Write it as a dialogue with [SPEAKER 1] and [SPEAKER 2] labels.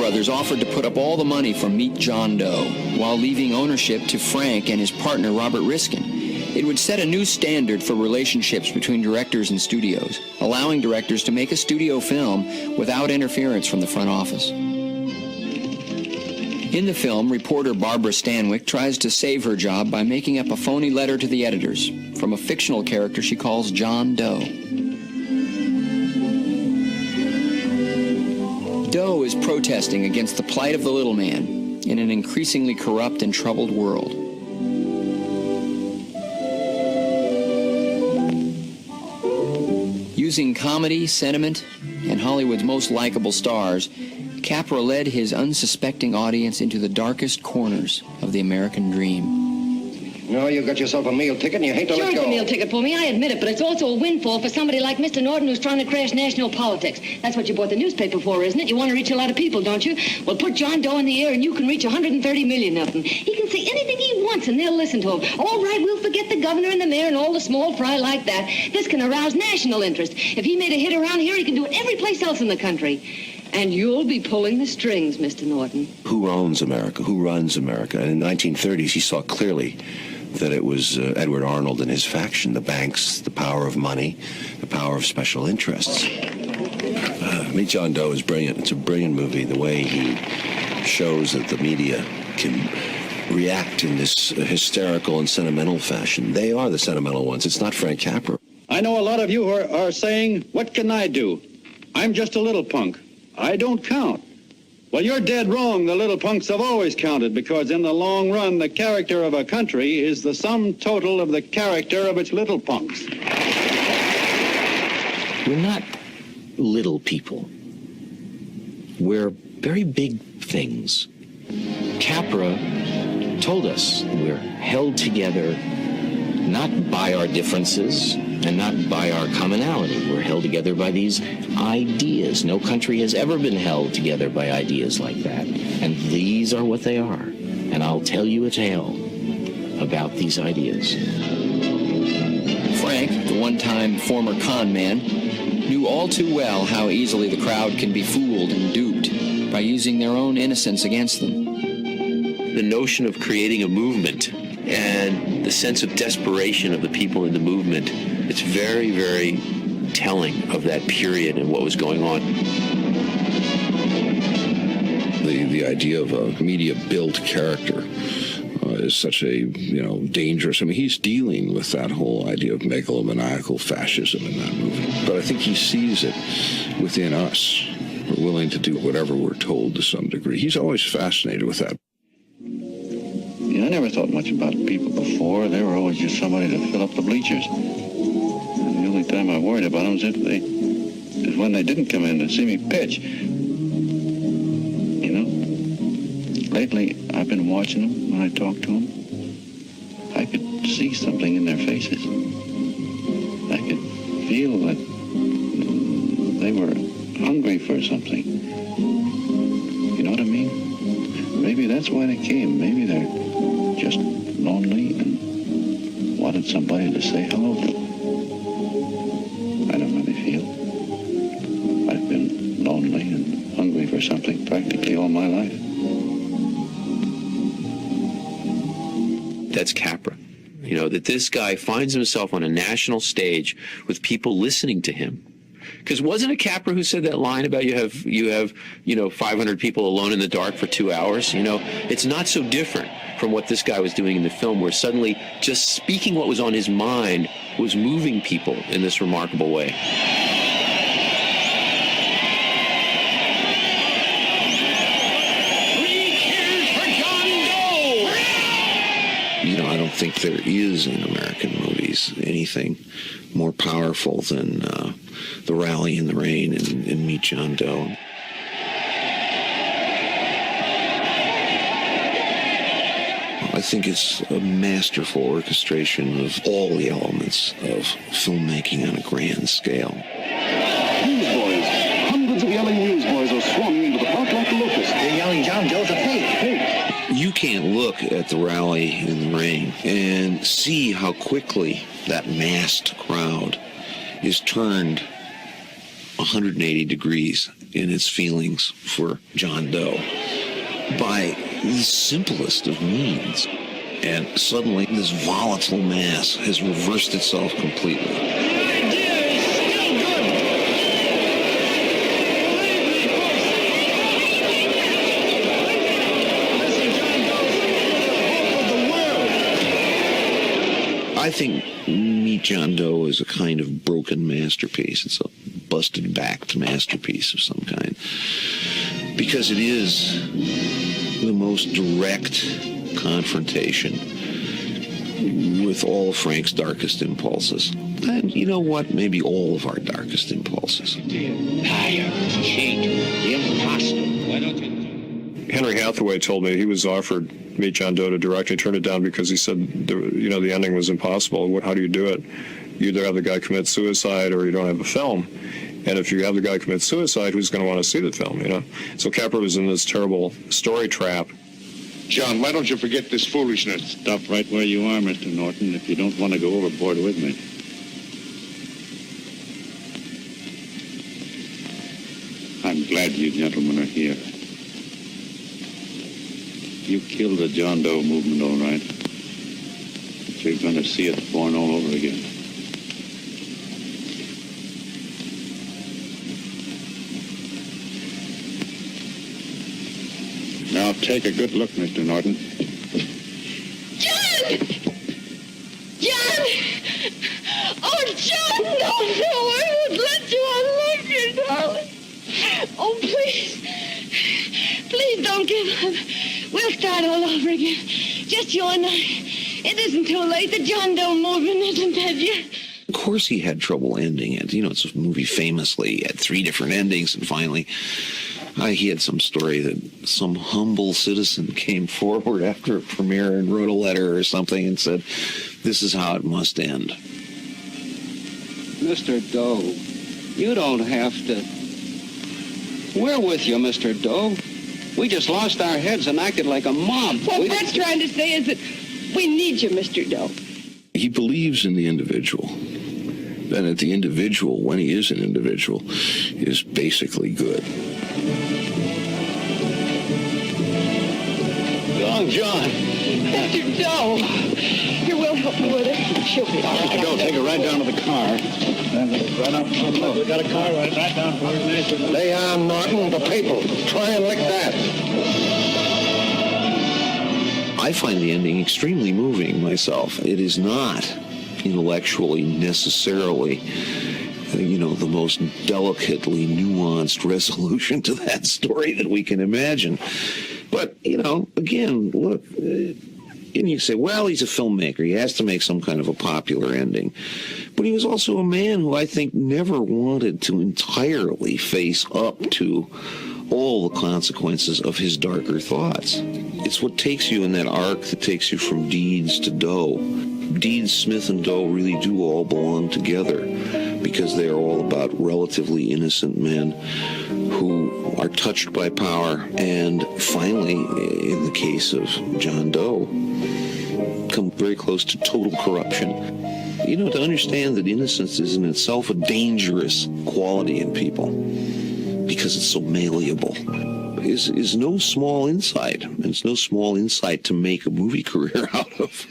[SPEAKER 1] brothers offered to put up all the money from Meet John Doe, while leaving ownership to Frank and his partner Robert Riskin. It would set a new standard for relationships between directors and studios, allowing directors to make a studio film without interference from the front office. In the film, reporter Barbara Stanwyck tries to save her job by making up a phony letter to the editors from a fictional character she calls John Doe. Doe is protesting against the plight of the little man in an increasingly corrupt and troubled world. Using comedy, sentiment, and Hollywood's most likable stars, Capra led his unsuspecting audience into the darkest corners of the American dream.
[SPEAKER 2] No, you got yourself a meal ticket and you hate to let go.
[SPEAKER 3] Sure, it's a meal ticket for me, I admit it, but it's also a windfall for somebody like Mr. Norton who's trying to crash national politics. That's what you bought the newspaper for, isn't it? You want to reach a lot of people, don't you? Well, put John Doe in the air and you can reach 130 million of them. He can say anything he wants and they'll listen to him. All right, we'll forget the governor and the mayor and all the small fry like that. This can arouse national interest. If he made a hit around here, he can do it every place else in the country. And you'll be pulling the strings, Mr. Norton.
[SPEAKER 4] Who owns America? Who runs America? And in the 1930s, he saw clearly that it was Edward Arnold and his faction, the banks, the power of money, the power of special interests. Meet John Doe is brilliant. It's a brilliant movie. The way he shows that the media can react in this hysterical and sentimental fashion. They are the sentimental ones. It's not Frank Capra.
[SPEAKER 5] I know a lot of you are saying, what can I do? I'm just a little punk. I don't count. Well, you're dead wrong. The little punks have always counted, because in the long run, the character of a country is the sum total of the character of its little punks.
[SPEAKER 6] We're not little people. We're very big things. Capra told us we're held together not by our differences and not by our commonality. We're held together by these ideas. No country has ever been held together by ideas like that. And these are what they are. And I'll tell you a tale about these ideas.
[SPEAKER 1] Frank, the one-time former con man, knew all too well how easily the crowd can be fooled and duped by using their own innocence against them.
[SPEAKER 7] The notion of creating a movement and the sense of desperation of the people in the movement, it's very, very telling of that period and what was going on.
[SPEAKER 8] The idea of a media-built character is such a, dangerous. I mean, he's dealing with that whole idea of megalomaniacal fascism in that movie. But I think he sees it within us. We're willing to do whatever we're told to some degree. He's always fascinated with that.
[SPEAKER 5] I never thought much about people before. They were always just somebody to fill up the bleachers. And the only time I worried about them is when they didn't come in to see me pitch. Lately, I've been watching them when I talk to them. I could see something in their faces. I could feel that they were hungry for something. You know what I mean? Maybe that's why they came. Maybe they're just lonely and wanted somebody to say hello to. I don't really feel. I've been lonely and hungry for something practically all my life.
[SPEAKER 7] That's Capra. That this guy finds himself on a national stage with people listening to him. Because wasn't it Capra who said that line about you have 500 people alone in the dark for 2 hours? It's not so different from what this guy was doing in the film, where suddenly just speaking what was on his mind was moving people in this remarkable way.
[SPEAKER 8] I don't think there is in American movies anything more powerful than The Rally in the Rain and Meet John Doe. I think it's a masterful orchestration of all the elements of filmmaking on a grand scale.
[SPEAKER 5] Newsboys, hundreds of yelling newsboys are swarming into the park like locusts.
[SPEAKER 2] They're yelling, John Doe's a fake.
[SPEAKER 8] You can't look at The Rally in the Rain and see how quickly that massed crowd is turned 180 degrees
[SPEAKER 4] in its feelings for John Doe by the simplest of means. And suddenly this volatile mass has reversed itself completely. I think Meet John Doe is a kind of broken masterpiece. It's a busted-backed masterpiece of some kind. Because it is the most direct confrontation with all of Frank's darkest impulses. And you know what? Maybe all of our darkest impulses.
[SPEAKER 5] Liar, cheat, imposter. Why don't you?
[SPEAKER 9] Henry Hathaway told me he was offered Meet John Doe to direct. He turned it down because he said, the ending was impossible. How do you do it? You either have the guy commit suicide or you don't have a film. And if you have the guy commit suicide, who's going to want to see the film, So Capra was in this terrible story trap.
[SPEAKER 10] John, why don't you forget this foolishness?
[SPEAKER 5] Stop right where you are, Mr. Norton, if you don't want to go overboard with me. I'm glad you gentlemen are here. You killed the John Doe movement, all right. But you're going to see it born all over again. Now take a good look, Mr. Norton.
[SPEAKER 3] John! John! Oh, John, no, I won't let you unlock your darling. Oh, please. Please don't give up. We'll start all over again. Just you and I. It isn't too late. The John Doe movement isn't dead yet.
[SPEAKER 4] Of course he had trouble ending it. It's a movie famously had 3 different endings, and finally he had some story that some humble citizen came forward after a premiere and wrote a letter or something and said, this is how it must end.
[SPEAKER 11] Mr. Doe, you don't have to. We're with you, Mr. Doe. We just lost our heads and acted like a mob.
[SPEAKER 3] What Brett's trying to say is that we need you, Mr. Doe.
[SPEAKER 8] He believes in the individual. And that the individual, when he is an individual, is basically good.
[SPEAKER 11] John.
[SPEAKER 3] Mr. Doe. Here, we'll help you with it. She'll be all right.
[SPEAKER 10] Go, take her right down to the car.
[SPEAKER 11] Right up. We got a car right down for her.
[SPEAKER 2] Lay on, Norton, the people. Try and lick that.
[SPEAKER 4] I find the ending extremely moving myself. It is not intellectually necessarily, the most delicately nuanced resolution to that story that we can imagine. But, again, look, and you say, well, he's a filmmaker. He has to make some kind of a popular ending. But he was also a man who I think never wanted to entirely face up to all the consequences of his darker thoughts. It's what takes you in that arc that takes you from Deeds to Doe. Deeds, Smith, and Doe really do all belong together because they are all about relatively innocent men who are touched by power and finally, in the case of John Doe, come very close to total corruption. To understand that innocence is in itself a dangerous quality in people because it's so malleable is no small insight. It's no small insight to make a movie career out of.